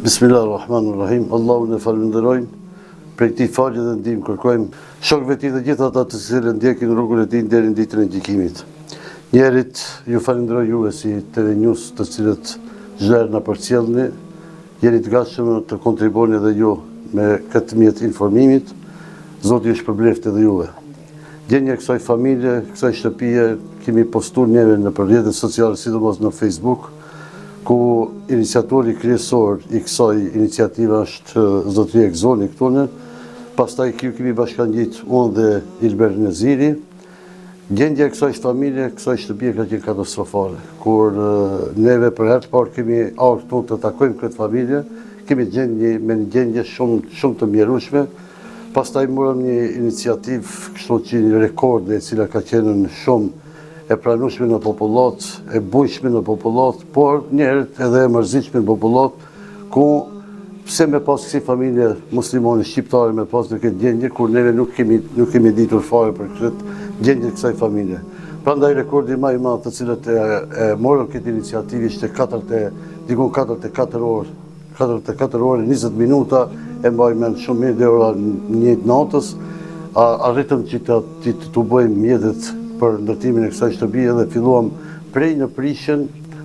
Bismillahirrahmanirrahim. Allahun e falenderojmë, prej këtij falje dhe ndihmë kërkojmë shokëve të tij dhe gjithë ata të cilët ndjekin rrugën e tij deri në ditën e gjykimit. Njerit ju falenderoj juve si TV News, të cilët çdo herë na përcjellni, jeni të gatshëm të kontribuoni edhe ju me këtë mjet informimit. Zoti ju shpërbleft edhe juve. Gjendja e kësaj familje, kësaj shtëpie kemi postuar neve në rrjetet sociale, sidomos në Facebook, ku iniciatori kryesor i kësaj iniciative është zotëria Egzoni këtune, pastaj kemi bashkangjit unë dhe Ilber Neziri. Gjendja e kësaj familje, kësaj shtëpie ka qenë katastrofale, kur neve për herë të parë kemi ardhur këtu të takojmë këtë familje, kemi me një gjendje shumë të mjerueshme. Pastaj morëm një iniciativë, kështu që një rekorde e cila ka qenë shumë e pranueshme në popullat, e bujshme në popullat, por njerët edhe e mërzitshme në popullat, ku pse me pas kësi familje muslimane shqiptare me pas në këtë gjendje, kur neve nuk kemi ditur fare për këtë gjendje kësaj familje. Prandaj rekordi më i madh të cilët e morën këtë iniciativë ishte 44 orë, 20 minuta, e mbajmë shumë mirë dhe ora 1 natës, arritëm që të bëjmë mjetet për ndërtimin e kësaj shtëpie dhe filluam prej në prishjen,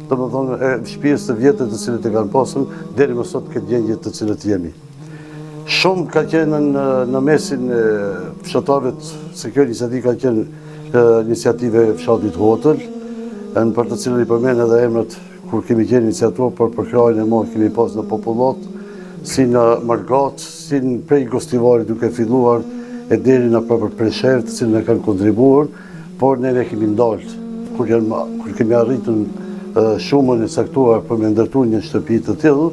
domethënë e shtëpisë të vjetër të cilët e kanë pasur deri më sot këtë gjendje të cilët jemi. Shumë ka qenë në mesin e fshatarëve, se kjo iniciativë ka qenë iniciative e fshatit Hotël, për të cilën i përmend edhe emrat kur kemi qenë iniciator, por për krajin e madh kemi pas në popullat, si në Margat, si prej Gostivarit duke filluar e deri në për Presher, të cilën e kanë kontribuar. Por neve kemi ndalë, kur kemi arritur shumën e saktuar për me ndërtuar një shtëpi të tillë,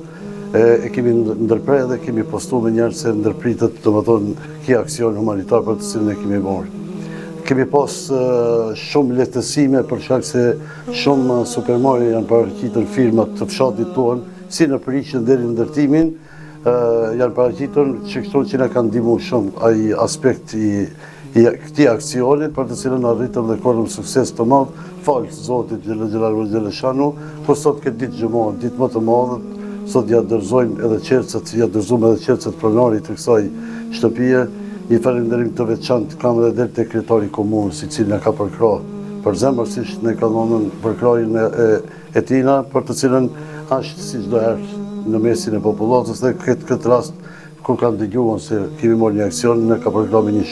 e kemi ndërprer dhe kemi postuar me njerëz se ndërpritet, domethënë, kjo aksion humanitar për të cilën e kemi marrë. Kemi pas shumë lehtësime për shkak se shumë supermarkete janë paraqitur firmat të fshatit tonë, si në prishjen deri në ndërtimin, janë paraqitur që këto që na kanë ndihmuar shumë ai aspekt i këtij aksioni, për të cilën arritëm dhe korrëm sukses të madh, falë Zotit Xhelashanu, por sot këtë ditë xhumohet, ditë më të madhe, sot ja dorëzojmë edhe qercet pronarit të kësaj shtëpie. Një falënderim të veçantë kam edhe te kryetari i komunës, i cili na ka përkrahur për zemërsisht ne ka dhënë përkrahin e tina, për të cilën është si çdo herë në mesin e popullatës dhe këtë rast kur kanë dëgjuar se kemi marrë një aksion, ne ka përkrahur një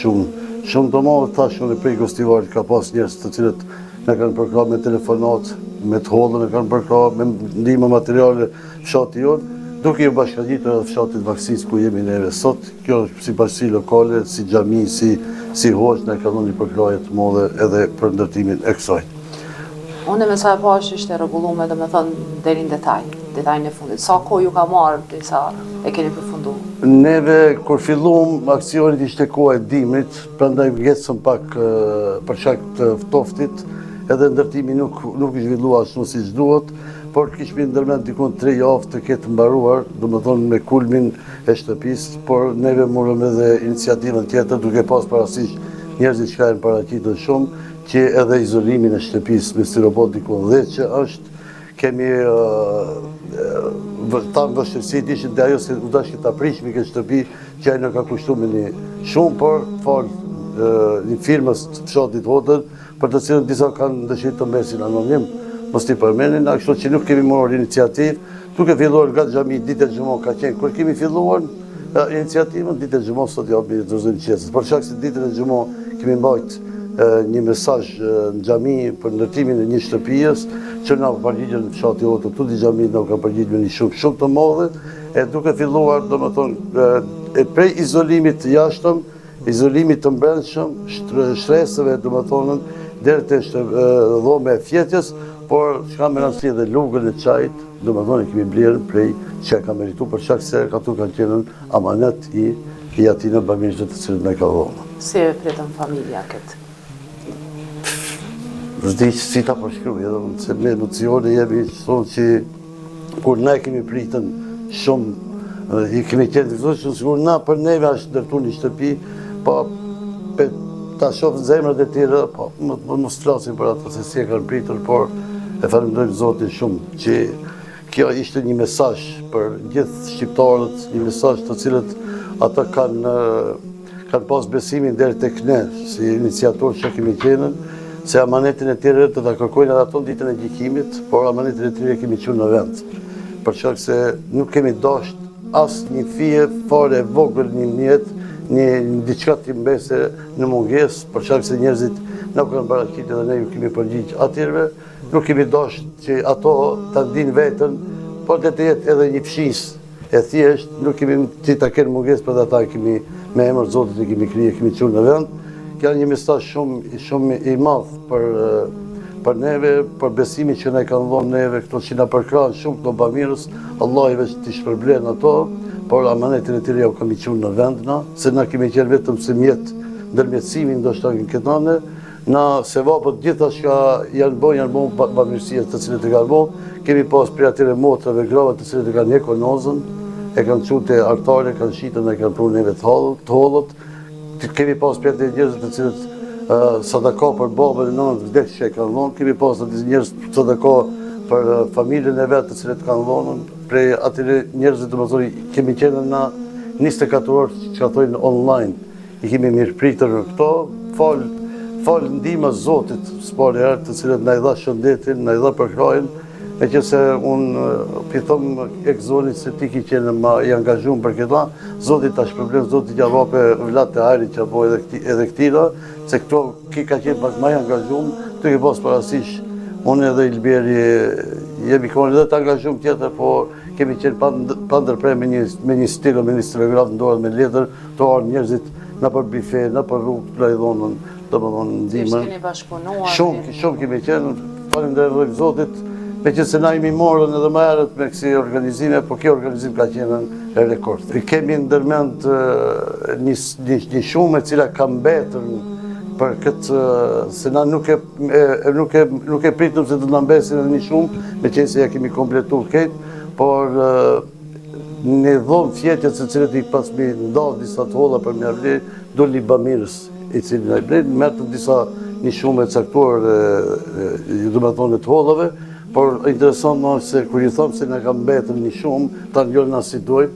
shumë të madhe. Tash unë prej Gostivarit ka pas njerëz të cilët na kanë përkrahur me telefonat, me të hollën e kanë përkrahur, me ndihmë materiale fshati jonë, duke ju bashkangjitur edhe fshatit Vaksis ku jemi neve sot. Kjo si bashkësi lokale, si xhami, si hoxh na ka dhënë një përkrahje të madhe edhe për ndërtimin e kësaj. Unë me sa e pash ishte rregulluar, domethënë deri në detajin e fundit. Sa kohë ju ka marrë derisa e keni përfunduar? Neve kur filluam aksionit ishte koha e dimrit, prandaj ngecëm pak për shkak të ftoftit, edhe ndërtimi nuk i zhvillua ashtu siç duhet, por kishim ndërmend diku 3 javë të ketë mbaruar, domethënë me kulmin e shtëpisë, por neve morëm edhe iniciativën tjetër duke pas parasysh njerëzit që kanë paraqitur shumë, që edhe izolimin e shtëpisë me stiropor diku 10 që është, kemi tanë vështirësit ishin dhe ajo se u dashki ta prishmi këtë shtëpi, që ai na ka kushtuar me një shumë, por falë një firmës të fshatit Hotël, për të cilën disa kanë dëshirë të mbesin anonim, mos t'i përmenin, kështu që nuk kemi marrë iniciativë, duke filluar nga xhami ditë e xhumon ka qenë. Kur kemi filluar iniciativën, ditë e xhumon sot japim dorëzim qeses. Për shkak se ditën e xhumon kemi mbajtur një mesazh në xhami për ndërtimin e një shtëpie që na përgjigjen në fshati Hotël, tuti xhamit na ka përgjigjur me një shumë të madhe, e duke filluar domethënë prej izolimit të jashtëm, izolimit të brendshëm, shtresave domethënë deri te dhoma e fjetjes, por çka më rasti edhe lugën e çajit, domethënë kemi blerë prej që ka merituar për shkak se ato kanë qenë amanet i atyre bamirëve të cilët na ka dhënë. Si e pritën familja këtë? Vëzdi si ta përshkruaj, se me emocione jemi thonë që kur ne kemi pritën shumë, i kemi qenë të thonë sigur na për neve është ndërtuar një shtëpi, po ta shohën zemrat e tjera, po mos flasim për ato se si e kanë pritur, por e falenderoj Zotin shumë që kjo ishte një mesazh për gjithë shqiptarët, një mesazh të cilët ata kanë pas besimin deri tek ne, si iniciator që kemi qenë, se amanetin e tyre të ta kërkojnë ato ditën e gjykimit, por amanetin e tyre kemi qenë në vend. Për shkak se nuk kemi dashur as një fije fare vogël një mjet, një diçka të mbese në mungesë, për shkak se njerëzit na kanë paraqitur dhe ne ju kemi përgjigj atyre, nuk kemi dashur që ato ta dinë vetën, por të jetë edhe një fshisë e thjesht, nuk kemi që ta kenë mungesë për ata kemi me emër Zotit e kemi krije, kemi qenë në vend. Kjo një mesazh shumë i madh për neve, për besimin që na kanë dhënë neve këto që na përkrahën shumë këto bamirës, Allah i veç t'i shpërblen ato, por amanetin e tyre ja kemi qenë në vend na, se na kemi qenë vetëm se mjet ndërmjetësimi ndoshta në këtë anë, na sevapët gjitha që janë bën bamirësia të cilët e kanë bën, kemi pas për atyre motrave grave të cilët e kanë hekur nozën, e kanë çuar te altare, kanë shitën dhe kanë prunë neve të hollët. Kemi pas për atyre njerëz të cilët sadaka për babën e nënën vdekjes që e kanë dhënë, kemi pas aty njerëz sadaka për familjen e vet të cilët kanë dhënë, prej atyre njerëzve domethënë kemi qenë na 24 orë që thonë online. I kemi mirëpritur këto, fal ndihmën e Zotit, s'pore herë të cilët na i dha shëndetin, na i dha përkrahjen, meqense unë pithem ekzonit se ti ki qenë i angazhuar për këta, Zoti ta shpërblen, Zoti t'ja vape vlat të hajrit që apo edhe këtira, se këto ki ka qenë pak më i angazhuar, të ke pas parasysh, unë edhe Ilberi jemi konë edhe të angazhuar tjetër, po kemi qenë pa ndërprer me një stil, me një telegraf në dorë, me letër, të ardhur njerëzit na për bife, na për rrugë, të lajdhonën, domethënë ndihmën. Keni bashkëpunuar. Shumë kemi qenë, falenderoj Zotit, me që se na imi morën edhe më herët me kësi organizime, po kjo organizim ka qenë e rekord. Kemi ndërmend një shumë e cila ka mbetur për këtë, se na nuk e pritëm se të na mbesin edhe një shumë, me që se ja kemi kompletuar këtë, por në dhomë fjetjet se cilët i pas mi ndavë disa të holla për mja vlerë, do një bamirës i cilë në i vlerë, mertëm një shumë e caktuar do me thonë të hollave, por interesant në se kur ju thamë se në kam betën një shumë, ta njërë nga si dojmë,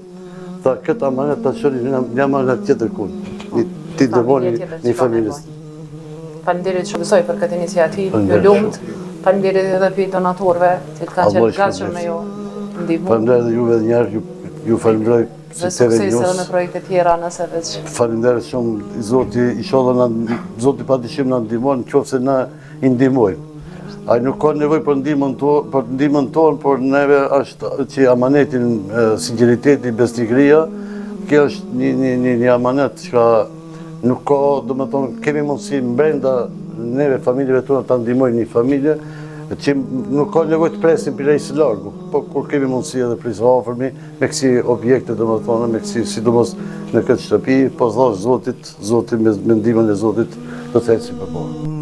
ta këtë amanet ta qëri një amanet tjetër kunë, ti dërmoni një familjes. Faleminderit shumë besoj për këtë iniciativë, ju lumt, faleminderit edhe për donatorëve, që kanë qenë gatshëm me ju ndihmu. Faleminderit edhe juve dhe njerë, ju falenderoj Dhe sukses edhe me projekte tjera nëse veç. Faleminderit shumë, Zoti, inshallah Zoti padyshim na ndihmon, nëse na i ndihmojmë. Ai nuk ka nevojë për ndihmën tonë, por neve është që amanetin sinqeriteti, besnikëria, kjo është një amanet që nuk ka, domethënë kemi mundësi brenda neve familjeve tona ta ndihmojmë një familje që nuk ka nevojë të presim për së largu, po kur kemi mundësi edhe për së afërmi me kësi objekte, domethënë me kësi sidomos në këtë shtëpi, po thash Zoti me ndihmën e Zotit do të ecim përpara.